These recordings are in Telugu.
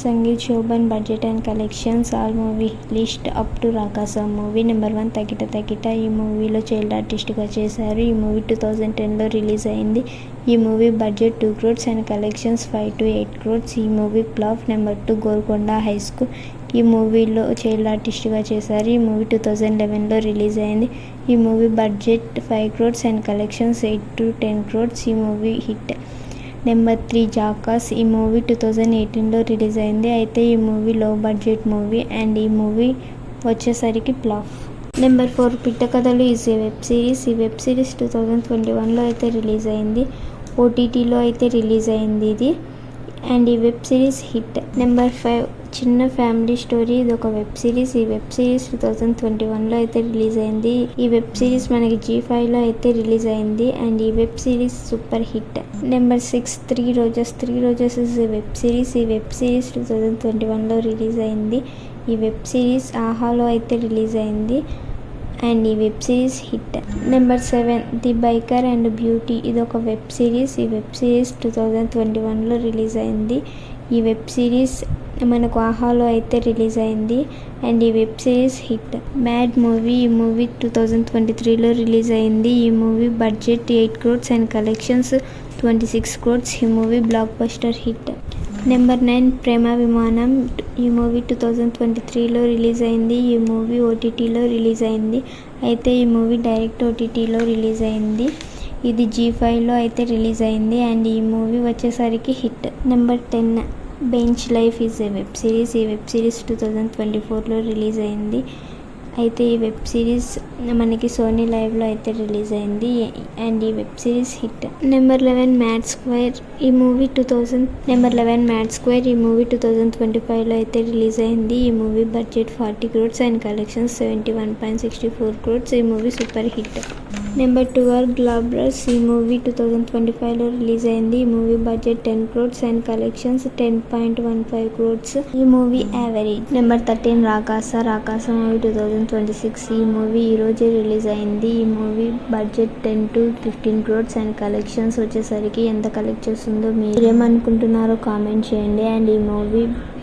Sangeet Shobhan budget and collections all movie list up to Rakasa movie number 1 తకిట ఈ మూవీలో చైల్డ్ ఆర్టిస్ట్గా చేశారు. ఈ మూవీ 2010లో రిలీజ్ అయింది. ఈ movie budget 2 crores and collections 5 to 8 crores. ఈ movie flop. Number 2 Golconda high school ఈ మూవీలో చైల్డ్ ఆర్టిస్ట్గా చేశారు. ఈ మూవీ 2011లో రిలీజ్ అయింది. ఈ movie budget 5 crores and collections 8 to 10 crores. ఈ మూవీ హిట్. నెంబర్ 3 జాకాస్ ఈ మూవీ 2018లో రిలీజ్ అయింది. అయితే ఈ మూవీ లో బడ్జెట్ మూవీ అండ్ ఈ మూవీ వచ్చేసరికి ఫ్లాప్. నెంబర్ 4 పిట్ట కథలు ఈజ్ ఏ వెబ్ సిరీస్. ఈ వెబ్ సిరీస్ 2021లో అయితే రిలీజ్ అయింది. ఓటీటీలో అయితే రిలీజ్ అయింది ఇది అండ్ ఈ వెబ్ సిరీస్ హిట్. నెంబర్ 5 చిన్న ఫ్యామిలీ స్టోరీ ఇది ఒక వెబ్ సిరీస్. ఈ వెబ్ సిరీస్ 2021లో అయితే రిలీజ్ అయింది. ఈ వెబ్ సిరీస్ మనకి G5లో అయితే రిలీజ్ అయింది అండ్ ఈ web series super hit. Number 6 three roses is a web series. ఈ వెబ్ సిరీస్ 2021లో రిలీజ్ అయింది. ఈ వెబ్ సిరీస్ ఆహాలో అయితే రిలీజ్ అయింది అండ్ ఈ web series hit. Number 7 the biker and beauty ఇది ఒక వెబ్ సిరీస్. ఈ వెబ్ సిరీస్ 2021లో రిలీజ్ అయింది. ఈ వెబ్ సిరీస్ మనకు ఆహాలో అయితే రిలీజ్ అయింది అండ్ ఈ web series hit. Mad movie ఈ మూవీ 2023లో రిలీజ్ అయింది. ఈ movie budget 8 crores and collections 26 crores. ఈ movie block buster hit. Number 9 ప్రేమ విమానం ఈ మూవీ 2023లో రిలీజ్ అయింది. ఈ మూవీ ఓటీటీలో రిలీజ్ అయింది. అయితే ఈ మూవీ డైరెక్ట్ ఓటీటీలో రిలీజ్ అయింది. ఇది G5లో అయితే రిలీజ్ అయింది అండ్ ఈ మూవీ వచ్చేసరికి hit. Number 10 bench life is a web series. ఈ వెబ్ సిరీస్ 2024లో రిలీజ్ అయింది. అయితే ఈ వెబ్ సిరీస్ మనకి సోనీ లైవ్లో అయితే రిలీజ్ అయింది అండ్ ఈ web series hit. Number 11 mad square ఈ మూవీ 2025లో అయితే రిలీజ్ అయింది. ఈ movie budget 40 crores and collections 71.64 crores. ఈ movie super hit. Number 12 glabrous ఈ మూవీ 2025లో రిలీజ్ అయింది. ఈ movie budget 10 crores and collections 10.15 crores. ఈ మూవీ యావరేజ్. నెంబర్ 13 రాకాస మూవీ 2026 ఈ మూవీ ఈ రోజే రిలీజ్ అయింది. ఈ movie budget 10 to 15 crores and collections వచ్చేసరికి ఎంత కలెక్ట్ చేస్తుందో మీరేమనుకుంటున్నారో కామెంట్ చేయండి అండ్ ఈ మూవీ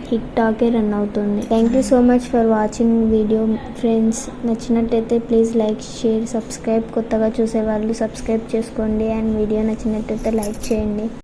హిట్ టాకే రన్ అవుతుంది. Thank you so much for watching video friends. నచ్చినట్టయితే ప్లీజ్ లైక్ షేర్ సబ్స్క్రైబ్. కొత్తగా చూసేవాళ్ళు సబ్స్క్రైబ్ చేసుకోండి అండ్ వీడియో నచ్చినట్టయితే లైక్ చేయండి.